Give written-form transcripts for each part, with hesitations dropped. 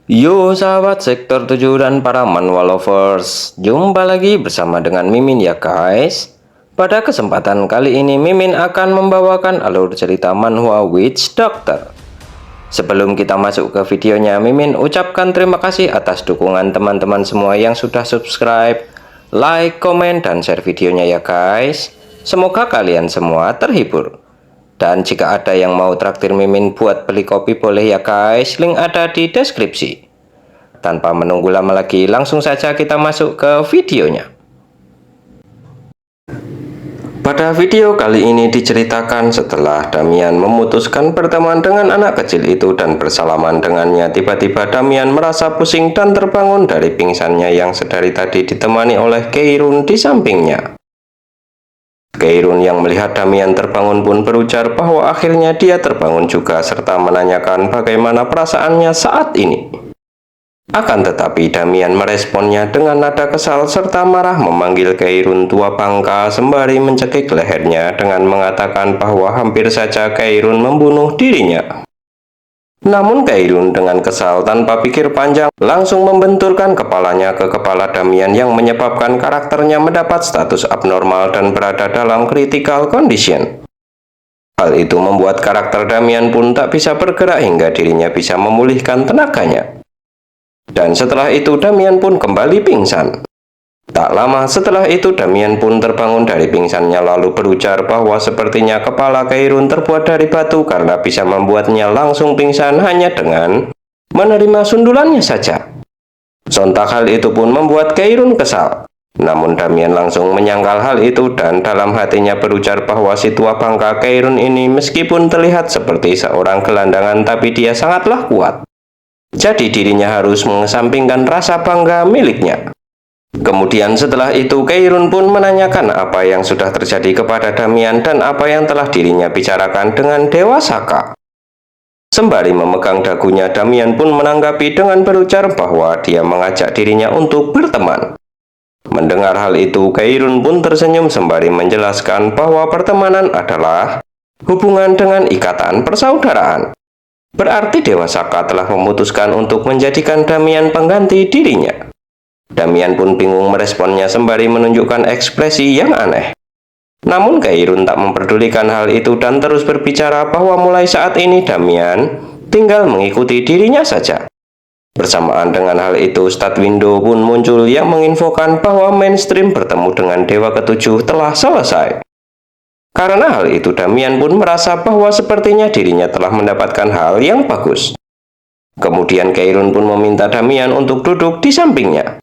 Yo sahabat sektor 7 dan para manhwa lovers, jumpa lagi bersama dengan Mimin ya guys. Pada kesempatan kali ini Mimin akan membawakan alur cerita manhwa Witch Doctor. Sebelum kita masuk ke videonya, Mimin ucapkan terima kasih atas dukungan teman-teman semua yang sudah subscribe, like, komen, dan share videonya ya guys. Semoga kalian semua terhibur. Dan jika ada yang mau traktir Mimin buat beli kopi boleh ya guys, link ada di deskripsi. Tanpa menunggu lama lagi, langsung saja kita masuk ke videonya. Pada video kali ini diceritakan setelah Damian memutuskan berteman dengan anak kecil itu dan bersalaman dengannya, tiba-tiba Damian merasa pusing dan terbangun dari pingsannya yang sedari tadi ditemani oleh Keirun di sampingnya. Keirun yang melihat Damian terbangun pun berujar bahwa akhirnya dia terbangun juga serta menanyakan bagaimana perasaannya saat ini. Akan tetapi Damian meresponnya dengan nada kesal serta marah memanggil Keirun tua bangka sembari mencekik lehernya dengan mengatakan bahwa hampir saja Keirun membunuh dirinya. Namun Keirun dengan kesal tanpa pikir panjang langsung membenturkan kepalanya ke kepala Damian yang menyebabkan karakternya mendapat status abnormal dan berada dalam critical condition. Hal itu membuat karakter Damian pun tak bisa bergerak hingga dirinya bisa memulihkan tenaganya. Dan setelah itu Damian pun kembali pingsan. Tak lama setelah itu Damian pun terbangun dari pingsannya lalu berujar bahwa sepertinya kepala Keirun terbuat dari batu karena bisa membuatnya langsung pingsan hanya dengan menerima sundulannya saja. Sontak hal itu pun membuat Keirun kesal. Namun Damian langsung menyangkal hal itu dan dalam hatinya berujar bahwa si tua bangka Keirun ini meskipun terlihat seperti seorang gelandangan tapi dia sangatlah kuat. Jadi dirinya harus mengesampingkan rasa bangga miliknya. Kemudian setelah itu Keirun pun menanyakan apa yang sudah terjadi kepada Damian dan apa yang telah dirinya bicarakan dengan Dewa Saka. Sembari memegang dagunya, Damian pun menanggapi dengan berujar bahwa dia mengajak dirinya untuk berteman. Mendengar hal itu, Keirun pun tersenyum sembari menjelaskan bahwa pertemanan adalah hubungan dengan ikatan persaudaraan. Berarti Dewa Saka telah memutuskan untuk menjadikan Damian pengganti dirinya. Damian pun bingung meresponnya sembari menunjukkan ekspresi yang aneh. Namun Keirun tak memperdulikan hal itu dan terus berbicara bahwa mulai saat ini Damian tinggal mengikuti dirinya saja. Bersamaan dengan hal itu, stat window pun muncul yang menginfokan bahwa mainstream bertemu dengan Dewa Ketujuh telah selesai. Karena hal itu Damian pun merasa bahwa sepertinya dirinya telah mendapatkan hal yang bagus. Kemudian Keirun pun meminta Damian untuk duduk di sampingnya.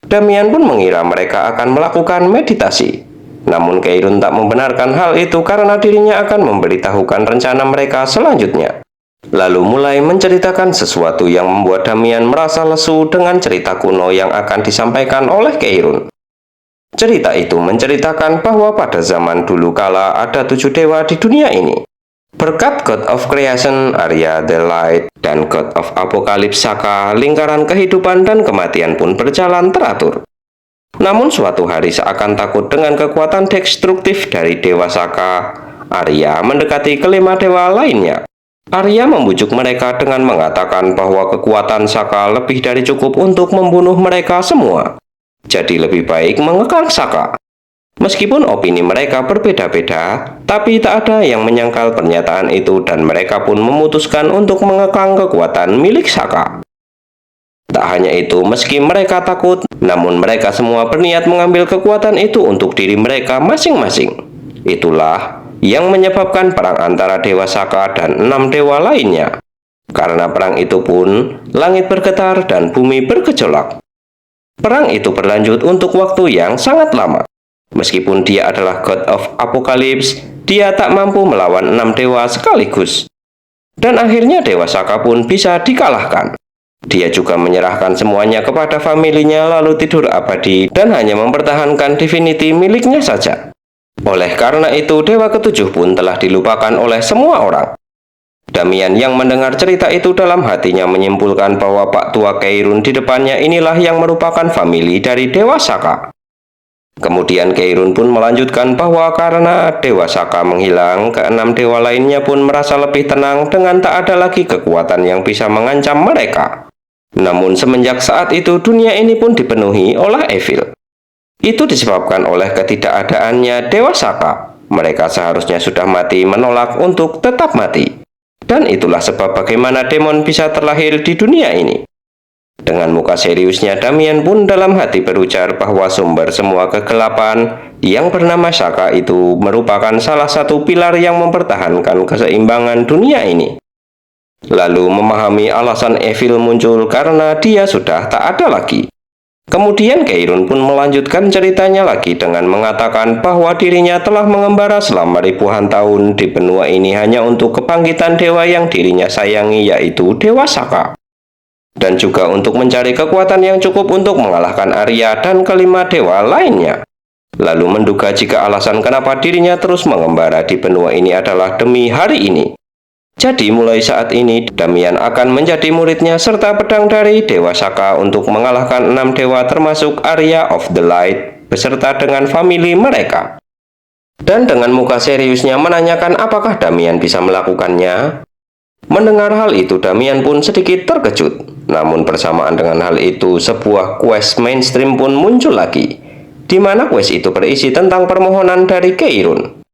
Damian pun mengira mereka akan melakukan meditasi. Namun Keirun tak membenarkan hal itu karena dirinya akan memberitahukan rencana mereka selanjutnya. Lalu mulai menceritakan sesuatu yang membuat Damian merasa lesu dengan cerita kuno yang akan disampaikan oleh Keirun. Cerita itu menceritakan bahwa pada zaman dulu kala ada 7 dewa di dunia ini. Berkat God of Creation, Arya the Light, dan God of Apocalypse Saka, lingkaran kehidupan dan kematian pun berjalan teratur. Namun suatu hari seakan takut dengan kekuatan destruktif dari Dewa Saka, Arya mendekati kelima dewa lainnya. Arya membujuk mereka dengan mengatakan bahwa kekuatan Saka lebih dari cukup untuk membunuh mereka semua. Jadi lebih baik mengekang Saka. Meskipun opini mereka berbeda-beda, tapi tak ada yang menyangkal pernyataan itu dan mereka pun memutuskan untuk mengekang kekuatan milik Saka. Tak hanya itu, meski mereka takut, namun mereka semua berniat mengambil kekuatan itu untuk diri mereka masing-masing. Itulah yang menyebabkan perang antara Dewa Saka dan 6 dewa lainnya. Karena perang itu pun, langit bergetar dan bumi bergejolak. Perang itu berlanjut untuk waktu yang sangat lama. Meskipun dia adalah God of Apocalypse, dia tak mampu melawan 6 dewa sekaligus. Dan akhirnya Dewa Saka pun bisa dikalahkan. Dia juga menyerahkan semuanya kepada familinya lalu tidur abadi dan hanya mempertahankan divinity miliknya saja. Oleh karena itu, Dewa Ketujuh pun telah dilupakan oleh semua orang. Damian yang mendengar cerita itu dalam hatinya menyimpulkan bahwa Pak Tua Keirun di depannya inilah yang merupakan famili dari Dewa Saka. Kemudian Keirun pun melanjutkan bahwa karena Dewa Saka menghilang, keenam dewa lainnya pun merasa lebih tenang dengan tak ada lagi kekuatan yang bisa mengancam mereka. Namun semenjak saat itu dunia ini pun dipenuhi oleh evil. Itu disebabkan oleh ketidakadaannya Dewa Saka. Mereka seharusnya sudah mati menolak untuk tetap mati. Dan itulah sebab bagaimana demon bisa terlahir di dunia ini. Dengan muka seriusnya Damian pun dalam hati berujar bahwa sumber semua kegelapan yang bernama Saka itu merupakan salah satu pilar yang mempertahankan keseimbangan dunia ini. Lalu memahami alasan evil muncul karena dia sudah tak ada lagi. Kemudian Keirun pun melanjutkan ceritanya lagi dengan mengatakan bahwa dirinya telah mengembara selama ribuan tahun di benua ini hanya untuk kebangkitan dewa yang dirinya sayangi, yaitu Dewa Saka. Dan juga untuk mencari kekuatan yang cukup untuk mengalahkan Arya dan kelima dewa lainnya. Lalu menduga jika alasan kenapa dirinya terus mengembara di benua ini adalah demi hari ini. Jadi mulai saat ini Damian akan menjadi muridnya serta pedang dari Dewa Saka untuk mengalahkan 6 dewa termasuk Arya of the Light beserta dengan famili mereka. Dan dengan muka seriusnya menanyakan apakah Damian bisa melakukannya. Mendengar hal itu Damian pun sedikit terkejut. Namun bersamaan dengan hal itu sebuah quest mainstream pun muncul lagi, di mana quest itu berisi tentang permohonan dari Keirun.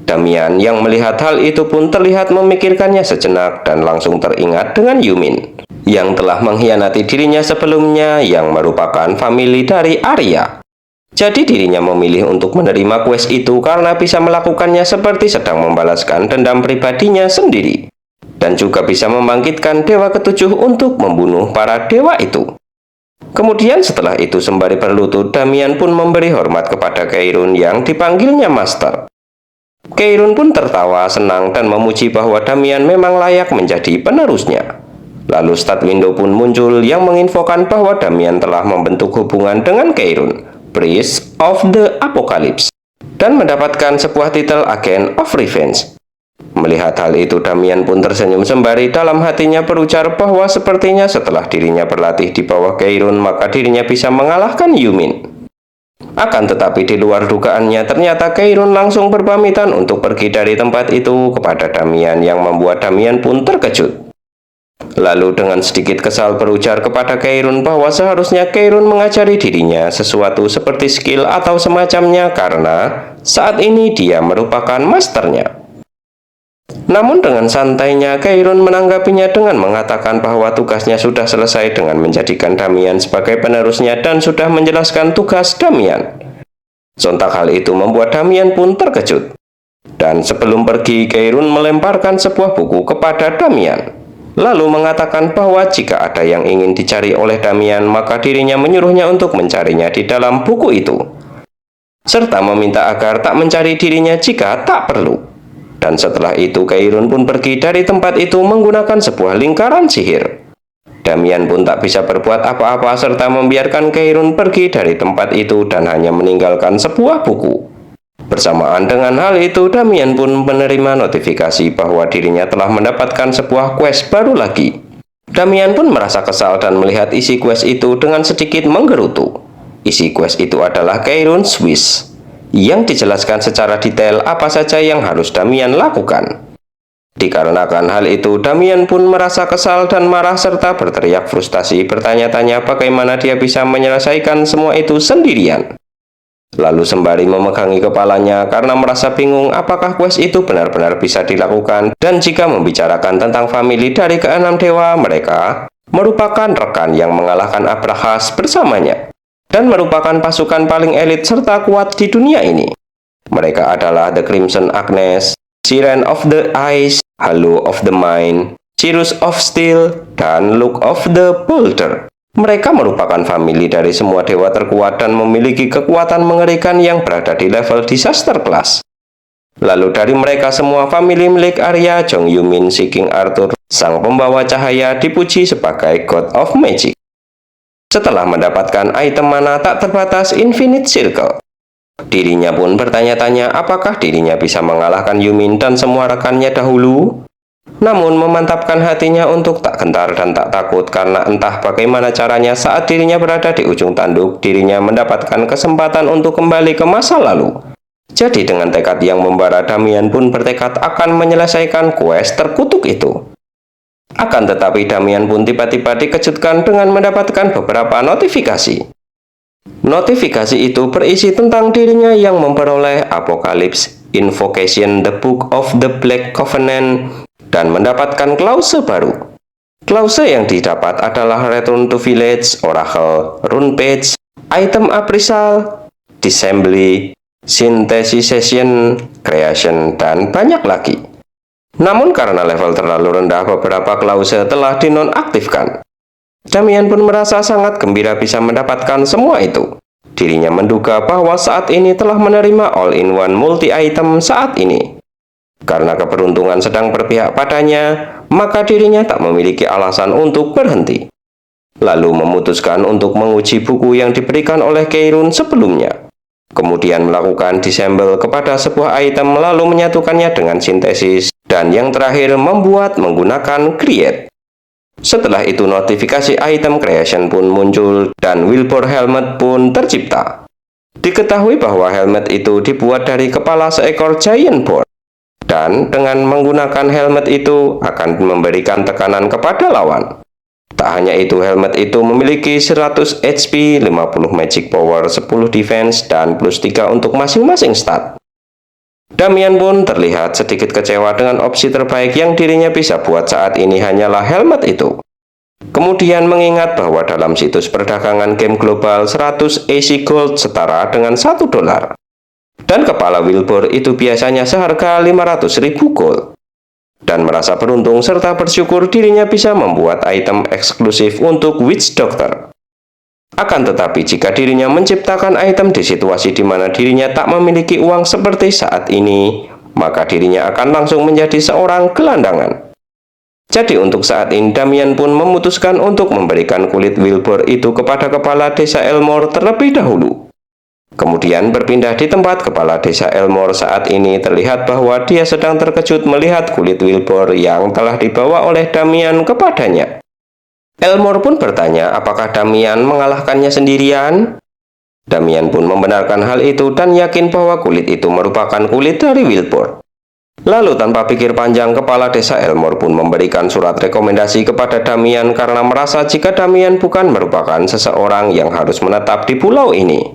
Damian yang melihat hal itu pun terlihat memikirkannya sejenak dan langsung teringat dengan Yumin yang telah mengkhianati dirinya sebelumnya yang merupakan famili dari Arya. Jadi dirinya memilih untuk menerima quest itu karena bisa melakukannya seperti sedang membalaskan dendam pribadinya sendiri dan juga bisa membangkitkan dewa ketujuh untuk membunuh para dewa itu. Kemudian setelah itu sembari berlutut Damian pun memberi hormat kepada Keirun yang dipanggilnya Master. Keirun pun tertawa senang dan memuji bahwa Damian memang layak menjadi penerusnya. Lalu stat window pun muncul yang menginfokan bahwa Damian telah membentuk hubungan dengan Keirun, Priest of the Apocalypse, dan mendapatkan sebuah titel Agent of Revenge. Melihat hal itu Damian pun tersenyum sembari dalam hatinya berujar bahwa sepertinya setelah dirinya berlatih di bawah Keirun maka dirinya bisa mengalahkan Yumin. Akan tetapi di luar dugaannya ternyata Keirun langsung berpamitan untuk pergi dari tempat itu kepada Damian yang membuat Damian pun terkejut. Lalu dengan sedikit kesal berujar kepada Keirun bahwa seharusnya Keirun mengajari dirinya sesuatu seperti skill atau semacamnya karena saat ini dia merupakan masternya. Namun dengan santainya Keirun menanggapinya dengan mengatakan bahwa tugasnya sudah selesai dengan menjadikan Damian sebagai penerusnya dan sudah menjelaskan tugas Damian. Sontak hal itu membuat Damian pun terkejut. Dan sebelum pergi Keirun melemparkan sebuah buku kepada Damian. Lalu mengatakan bahwa jika ada yang ingin dicari oleh Damian maka dirinya menyuruhnya untuk mencarinya di dalam buku itu. Serta meminta agar tak mencari dirinya jika tak perlu. Dan setelah itu Keirun pun pergi dari tempat itu menggunakan sebuah lingkaran sihir. Damian pun tak bisa berbuat apa-apa serta membiarkan Keirun pergi dari tempat itu dan hanya meninggalkan sebuah buku. Bersamaan dengan hal itu Damian pun menerima notifikasi bahwa dirinya telah mendapatkan sebuah quest baru lagi. Damian pun merasa kesal dan melihat isi quest itu dengan sedikit menggerutu. Isi quest itu adalah Keirun's Wish, yang dijelaskan secara detail apa saja yang harus Damian lakukan. Dikarenakan hal itu, Damian pun merasa kesal dan marah serta berteriak frustasi bertanya-tanya bagaimana dia bisa menyelesaikan semua itu sendirian. Lalu sembari memegangi kepalanya karena merasa bingung apakah quest itu benar-benar bisa dilakukan dan jika membicarakan tentang famili dari keenam dewa mereka merupakan rekan yang mengalahkan Abrahas bersamanya dan merupakan pasukan paling elit serta kuat di dunia ini. Mereka adalah The Crimson Agnes, Siren of the Ice, Halo of the Mind, Cirrus of Steel, dan Luke of the Boulder. Mereka merupakan famili dari semua dewa terkuat dan memiliki kekuatan mengerikan yang berada di level disaster class. Lalu dari mereka semua famili milik Arya, Jong Yumin, si King Arthur, sang pembawa cahaya dipuji sebagai God of Magic. Setelah mendapatkan item mana tak terbatas Infinite Circle, dirinya pun bertanya-tanya apakah dirinya bisa mengalahkan Yumin dan semua rekannya dahulu. Namun memantapkan hatinya untuk tak gentar dan tak takut karena entah bagaimana caranya saat dirinya berada di ujung tanduk, dirinya mendapatkan kesempatan untuk kembali ke masa lalu. Jadi dengan tekad yang membara Damian pun bertekad akan menyelesaikan quest terkutuk itu. Akan tetapi Damian pun tiba-tiba dikejutkan dengan mendapatkan beberapa notifikasi. Notifikasi itu berisi tentang dirinya yang memperoleh Apocalypse Invocation The Book of the Black Covenant dan mendapatkan klause baru. Klause yang didapat adalah Return to Village, Oracle, Rune Page, Item Appraisal, Disassembly, Synthesization, Creation, dan banyak lagi. Namun karena level terlalu rendah, beberapa klause telah dinonaktifkan. Damian pun merasa sangat gembira bisa mendapatkan semua itu. Dirinya menduga bahwa saat ini telah menerima all-in-one multi-item saat ini. Karena keberuntungan sedang berpihak padanya, maka dirinya tak memiliki alasan untuk berhenti. Lalu memutuskan untuk menguji buku yang diberikan oleh Keirun sebelumnya. Kemudian melakukan disassemble kepada sebuah item lalu menyatukannya dengan sintesis. Dan yang terakhir membuat menggunakan create. Setelah itu notifikasi item creation pun muncul dan Wilbur helmet pun tercipta. Diketahui bahwa helmet itu dibuat dari kepala seekor giant boar. Dan dengan menggunakan helmet itu akan memberikan tekanan kepada lawan. Tak hanya itu, helmet itu memiliki 100 HP, 50 magic power, 10 defense, dan plus 3 untuk masing-masing stat. Damian pun terlihat sedikit kecewa dengan opsi terbaik yang dirinya bisa buat saat ini hanyalah helmet itu. Kemudian mengingat bahwa dalam situs perdagangan game global 100 AC Gold setara dengan $1. Dan kepala Wilbur itu biasanya seharga 500.000 gold. Dan merasa beruntung serta bersyukur dirinya bisa membuat item eksklusif untuk Witch Doctor. Akan tetapi jika dirinya menciptakan item di situasi di mana dirinya tak memiliki uang seperti saat ini, maka dirinya akan langsung menjadi seorang gelandangan. Jadi untuk saat ini Damian pun memutuskan untuk memberikan kulit Wilbur itu kepada kepala desa Elmore terlebih dahulu. Kemudian berpindah di tempat kepala desa Elmore saat ini terlihat bahwa dia sedang terkejut melihat kulit Wilbur yang telah dibawa oleh Damian kepadanya. Elmore pun bertanya apakah Damian mengalahkannya sendirian. Damian pun membenarkan hal itu dan yakin bahwa kulit itu merupakan kulit dari Wilbur. Lalu tanpa pikir panjang, kepala desa Elmore pun memberikan surat rekomendasi kepada Damian karena merasa jika Damian bukan merupakan seseorang yang harus menetap di pulau ini.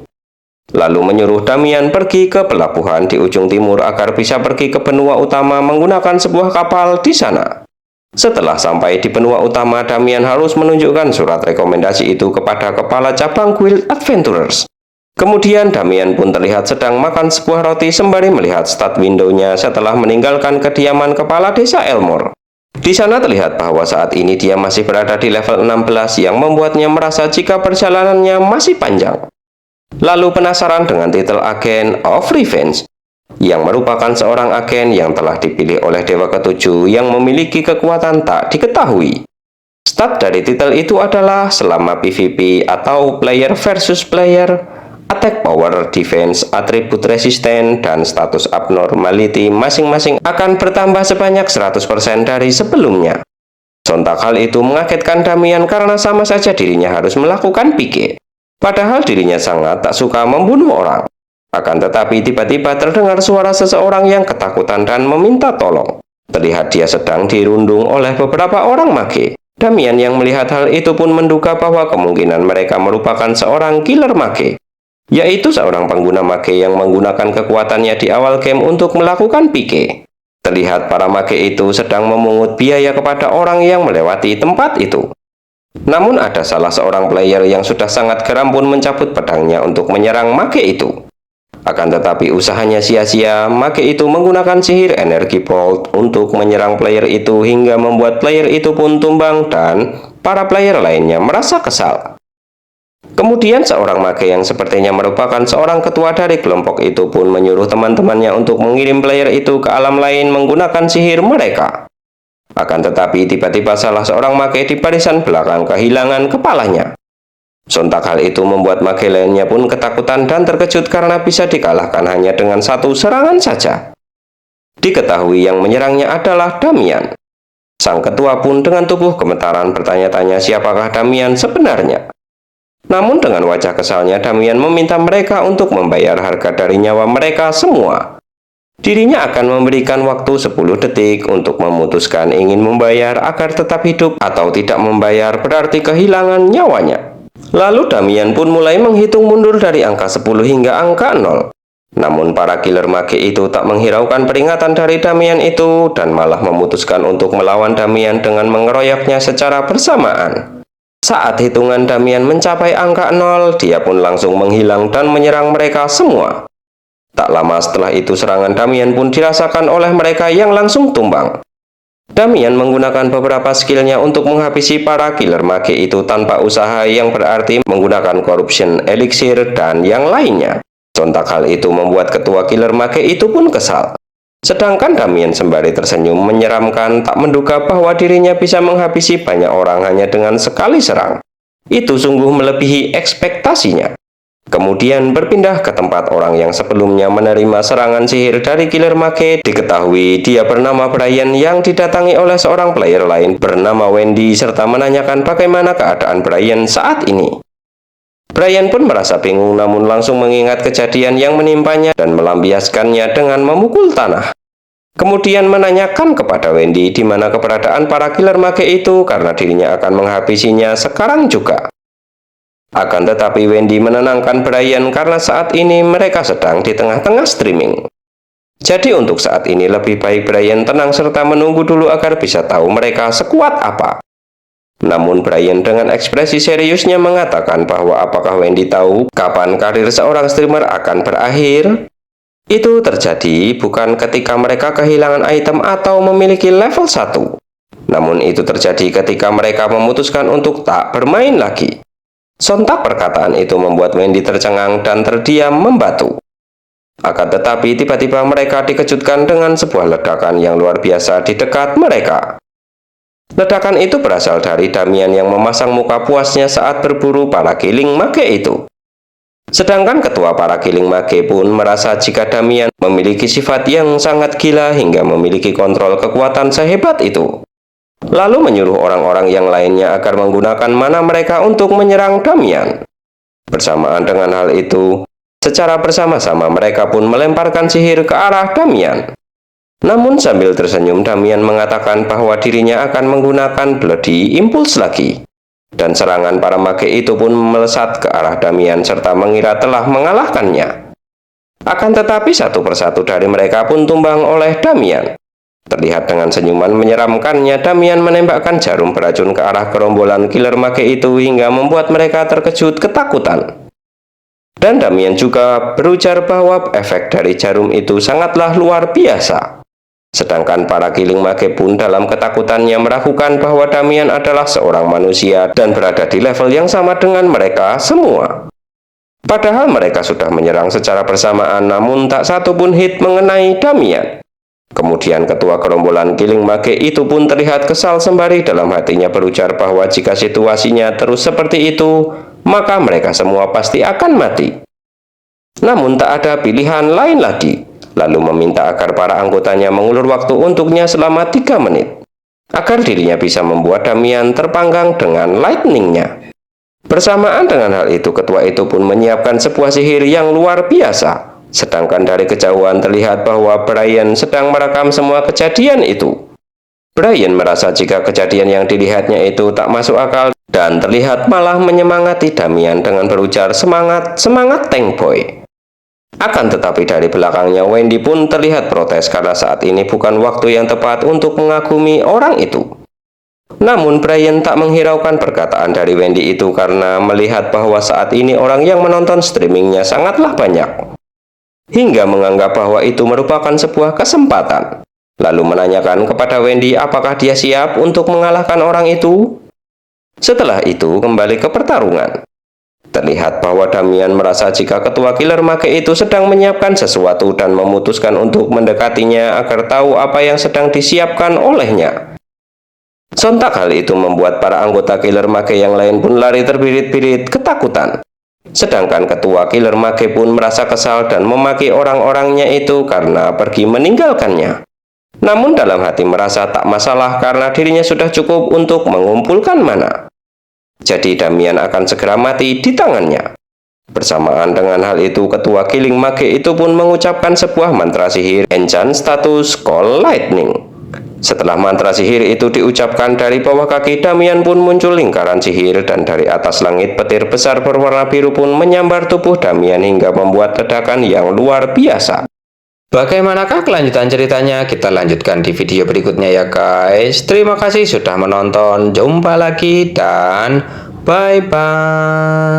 Lalu menyuruh Damian pergi ke pelabuhan di ujung timur agar bisa pergi ke benua utama menggunakan sebuah kapal di sana. Setelah sampai di benua utama, Damian harus menunjukkan surat rekomendasi itu kepada kepala cabang Guild Adventurers. Kemudian Damian pun terlihat sedang makan sebuah roti sembari melihat stat window-nya setelah meninggalkan kediaman kepala desa Elmore. Di sana terlihat bahwa saat ini dia masih berada di level 16 yang membuatnya merasa jika perjalanannya masih panjang. Lalu penasaran dengan titel Agent of Revenge, yang merupakan seorang agen yang telah dipilih oleh Dewa Ketujuh yang memiliki kekuatan tak diketahui. Stat dari titel itu adalah selama PvP atau player versus player, attack power, defense, atribut resisten, dan status abnormality masing-masing akan bertambah sebanyak 100% dari sebelumnya. Sontak hal itu mengagetkan Damian karena sama saja dirinya harus melakukan PK. Padahal dirinya sangat tak suka membunuh orang. Akan tetapi tiba-tiba terdengar suara seseorang yang ketakutan dan meminta tolong. Terlihat dia sedang dirundung oleh beberapa orang mage. Damian yang melihat hal itu pun menduga bahwa kemungkinan mereka merupakan seorang killer mage, yaitu seorang pengguna mage yang menggunakan kekuatannya di awal game untuk melakukan PK. Terlihat para mage itu sedang memungut biaya kepada orang yang melewati tempat itu. Namun ada salah seorang player yang sudah sangat geram pun mencabut pedangnya untuk menyerang mage itu. Akan tetapi usahanya sia-sia, mage itu menggunakan sihir energi bolt untuk menyerang player itu hingga membuat player itu pun tumbang dan para player lainnya merasa kesal. Kemudian seorang mage yang sepertinya merupakan seorang ketua dari kelompok itu pun menyuruh teman-temannya untuk mengirim player itu ke alam lain menggunakan sihir mereka. Akan tetapi tiba-tiba salah seorang mage di barisan belakang kehilangan kepalanya. Sontak hal itu membuat mage lainnya pun ketakutan dan terkejut karena bisa dikalahkan hanya dengan satu serangan saja. Diketahui yang menyerangnya adalah Damian. Sang ketua pun dengan tubuh gemetaran bertanya-tanya siapakah Damian sebenarnya. Namun dengan wajah kesalnya Damian meminta mereka untuk membayar harga dari nyawa mereka semua. Dirinya akan memberikan waktu 10 detik untuk memutuskan ingin membayar agar tetap hidup atau tidak membayar berarti kehilangan nyawanya. Lalu Damian pun mulai menghitung mundur dari angka 10 hingga angka 0. Namun para killer mage itu tak menghiraukan peringatan dari Damian itu dan malah memutuskan untuk melawan Damian dengan mengeroyoknya secara bersamaan. Saat hitungan Damian mencapai angka 0, dia pun langsung menghilang dan menyerang mereka semua. Tak lama setelah itu serangan Damian pun dirasakan oleh mereka yang langsung tumbang. Damian menggunakan beberapa skillnya untuk menghabisi para killer mage itu tanpa usaha yang berarti menggunakan corruption elixir dan yang lainnya. Sontak hal itu membuat ketua killer mage itu pun kesal. Sedangkan Damian sembari tersenyum menyeramkan, tak menduga bahwa dirinya bisa menghabisi banyak orang hanya dengan sekali serang. Itu sungguh melebihi ekspektasinya. Kemudian berpindah ke tempat orang yang sebelumnya menerima serangan sihir dari killer mage. Diketahui dia bernama Brian yang didatangi oleh seorang player lain bernama Wendy serta menanyakan bagaimana keadaan Brian saat ini. Brian pun merasa bingung namun langsung mengingat kejadian yang menimpanya dan melampiaskannya dengan memukul tanah. Kemudian menanyakan kepada Wendy di mana keberadaan para killer mage itu karena dirinya akan menghabisinya sekarang juga. Akan tetapi Wendy menenangkan Brian karena saat ini mereka sedang di tengah-tengah streaming. Jadi untuk saat ini lebih baik Brian tenang serta menunggu dulu agar bisa tahu mereka sekuat apa. Namun Brian dengan ekspresi seriusnya mengatakan bahwa apakah Wendy tahu kapan karir seorang streamer akan berakhir? Itu terjadi bukan ketika mereka kehilangan item atau memiliki level 1. Namun itu terjadi ketika mereka memutuskan untuk tak bermain lagi. Sontak perkataan itu membuat Wendy tercengang dan terdiam membatu. Akan tetapi tiba-tiba mereka dikejutkan dengan sebuah ledakan yang luar biasa di dekat mereka. Ledakan itu berasal dari Damian yang memasang muka puasnya saat berburu para killing mage itu. Sedangkan ketua para killing mage pun merasa jika Damian memiliki sifat yang sangat gila hingga memiliki kontrol kekuatan sehebat itu. Lalu menyuruh orang-orang yang lainnya agar menggunakan mana mereka untuk menyerang Damian. Bersamaan dengan hal itu, secara bersama-sama mereka pun melemparkan sihir ke arah Damian. Namun sambil tersenyum Damian mengatakan bahwa dirinya akan menggunakan Bloody Impulse lagi. Dan serangan para mage itu pun melesat ke arah Damian serta mengira telah mengalahkannya. Akan tetapi satu persatu dari mereka pun tumbang oleh Damian. Terlihat dengan senyuman menyeramkannya, Damian menembakkan jarum beracun ke arah gerombolan killer mage itu hingga membuat mereka terkejut ketakutan. Dan Damian juga berujar bahwa efek dari jarum itu sangatlah luar biasa. Sedangkan para killing mage pun dalam ketakutannya meragukan bahwa Damian adalah seorang manusia dan berada di level yang sama dengan mereka semua. Padahal mereka sudah menyerang secara bersamaan namun tak satu pun hit mengenai Damian. Kemudian ketua gerombolan killing mage itu pun terlihat kesal sembari dalam hatinya berujar bahwa jika situasinya terus seperti itu, maka mereka semua pasti akan mati. Namun tak ada pilihan lain lagi. Lalu meminta agar para anggotanya mengulur waktu untuknya selama 3 menit, agar dirinya bisa membuat Damian terpanggang dengan lightning-nya. Bersamaan dengan hal itu, ketua itu pun menyiapkan sebuah sihir yang luar biasa. Sedangkan dari kejauhan terlihat bahwa Brian sedang merekam semua kejadian itu. Brian merasa jika kejadian yang dilihatnya itu tak masuk akal dan terlihat malah menyemangati Damian dengan berujar semangat, semangat Tank Boy. Akan tetapi dari belakangnya Wendy pun terlihat protes karena saat ini bukan waktu yang tepat untuk mengagumi orang itu. Namun Brian tak menghiraukan perkataan dari Wendy itu karena melihat bahwa saat ini orang yang menonton streamingnya sangatlah banyak. Hingga menganggap bahwa itu merupakan sebuah kesempatan. Lalu menanyakan kepada Wendy apakah dia siap untuk mengalahkan orang itu. Setelah itu kembali ke pertarungan. Terlihat bahwa Damian merasa jika ketua killer mage itu sedang menyiapkan sesuatu dan memutuskan untuk mendekatinya agar tahu apa yang sedang disiapkan olehnya. Sontak hal itu membuat para anggota killer mage yang lain pun lari terbirit-birit ketakutan. Sedangkan ketua killer mage pun merasa kesal dan memaki orang-orangnya itu karena pergi meninggalkannya. Namun dalam hati merasa tak masalah karena dirinya sudah cukup untuk mengumpulkan mana. Jadi Damian akan segera mati di tangannya. Bersamaan dengan hal itu, ketua Killing Mage itu pun mengucapkan sebuah mantra sihir enchant status Call Lightning. Setelah mantra sihir itu diucapkan, dari bawah kaki Damian pun muncul lingkaran sihir, dan dari atas langit petir besar berwarna biru pun menyambar tubuh Damian hingga membuat ledakan yang luar biasa. Bagaimanakah kelanjutan ceritanya? Kita lanjutkan di video berikutnya ya guys. Terima kasih sudah menonton. Jumpa lagi dan bye-bye.